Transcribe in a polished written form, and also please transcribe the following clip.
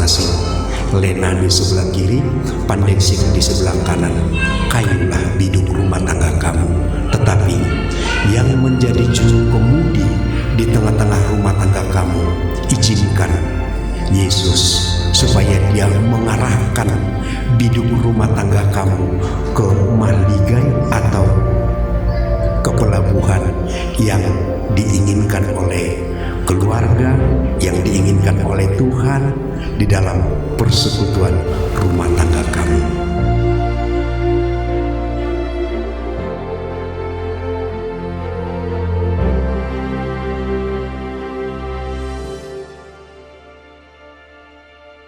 masing-masing. Lena di sebelah kiri, Pandeksik di sebelah kanan. Kayulah biduk rumah tangga kamu. Tetapi yang menjadi juru kemudi di tengah-tengah rumah tangga kamu, izinkan Yesus supaya dia mengarahkan biduk rumah tangga kamu ke Maligai atau ke pelabuhan yang diinginkan oleh keluarga, yang diinginkan oleh Tuhan di dalam persekutuan rumah tangga kamu.